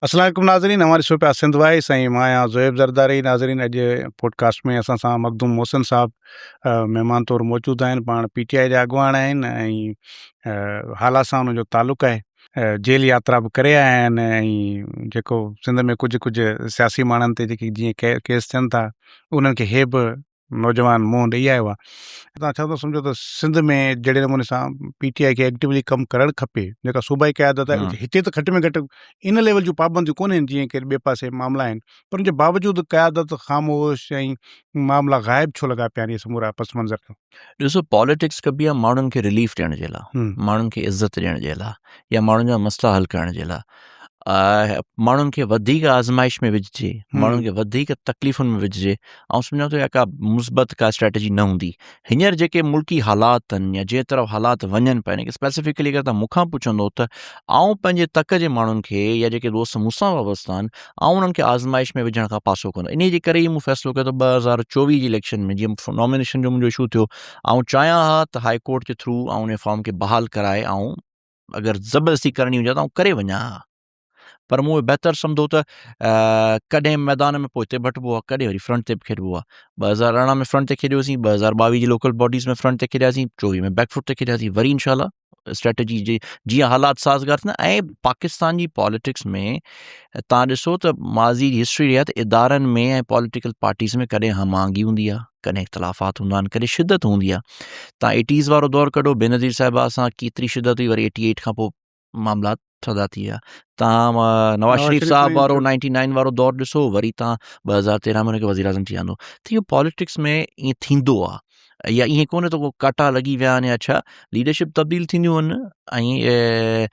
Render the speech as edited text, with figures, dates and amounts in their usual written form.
अस्सलाम वालेकुम नाज़रीन, हमारी शो पे सिंध वाइस ऐं मां आहियां ज़ुएब ज़रदारी। नाज़रीन, अॼु पॉडकास्ट में असां सां मखदूम मोहसिन साहब महिमान तौरु मौजूदु आहिनि। पाण PTI जा अॻुवान आहिनि ऐं हालात सां हुनजो तालुक़ु आहे। जेल यात्रा बि करे आया आहिनि ऐं जेको सिंध में कुझु सियासी माण्हुनि ते जेकी जीअं केस थियनि था, उन्हनि खे हे बि नौजवान मुंहुं ॾेई आयो आहे। तव्हां छा था सम्झो त सिंध में जहिड़े नमूने सां PTI खे एक्टिवली कमु करणु खपे, जेका सूबाई क़यादत आहे, हिते त घटि में घटि इन लेवल जूं पाबंदियूं कोन्हनि जीअं की ॿिए पासे मामला आहिनि, पर उनजे बावजूदि क़यादत ख़ामोश ऐं मामला ग़ाइबु छो लॻा पिया आहिनि इहे समूरा पस मंज़र खां? ॾिसो, पॉलिटिक्स कबी आहे माण्हुनि खे रिलीफ ॾियण जे लाइ, माण्हुनि खे इज़त ॾियण जे लाइ, या माण्हुनि जा मसइला हल करण जे लाइ। माण्हुनि खे वधीक आज़माइश में विझिजे, माण्हुनि खे वधीक तकलीफ़ुनि में विझिजे, ऐं सम्झो त का मुस्बत का स्ट्रेटजी न हूंदी। हींअर जेके मुल्की हालात आहिनि या जंहिं तरफ़ हालात वञनि पिया आहिनि, स्पेसिफिकली अगरि तव्हां मूंखां पुछंदो त आउं पंहिंजे तक जे माण्हुनि खे या जेके दोस्त मूंसां वाबस्ता आहिनि, आउं उन्हनि खे आज़माइश में विझण खां पासो कंदो। इन जे करे ई मूं फ़ैसिलो कयो त 2024 जी इलेक्शन में जीअं नॉमिनेशन जो मुंहिंजो इशू थियो, आउं चाहियां हा त हाई कोर्ट जे थ्रू ऐं उन फॉर्म खे बहाल कराए, ऐं अगरि ज़बरदस्ती करणी हुजे त आउं करे वञा हा। पर मूं बहितर सम्झो त कॾहिं मैदान में पोइ हिते भटिबो आहे, कॾहिं वरी फ्रंट ते बि खेॾिबो आहे। 2018 में फ्रंट ते खेॾियोसीं, 2022 जी लोकल बॉडीज़ में फ्रंट ते खेॾियासीं, 24 में बैकफुट ते खेॾियासीं। वरी इंशाल्लाह स्ट्रेटजी जे जीअं हालात साज़गार थींदा। ऐं पाकिस्तान जी पॉलिटिक्स में तव्हां ॾिसो त माज़ी जी हिस्ट्री रही आहे त इदारनि में ऐं पॉलिटिकल पार्टीज़ में कॾहिं हमांगी हूंदी आहे, कॾहिं इख़्तिलाफ़ात हूंदा आहिनि, कॾहिं शिदत हूंदी आहे। तव्हां 80s वारो दौरु कढो, बेनज़ीर साहिबा सां केतिरी शिदत हुई, वरी 88 खां पोइ मामला थधा थी विया। तव्हां नवाज़ शरीफ़ साहब वारो 99 वारो दौरु ॾिसो, वरी तव्हां 2013 में हुनखे वज़ीर आज़म थी आंदो। त इहो पॉलिटिक्स में ईअं थींदो आहे, या ईअं कोन्हे त को काटा लॻी विया आहिनि या छा। लीडरशिप तब्दील थींदियूं आहिनि ऐं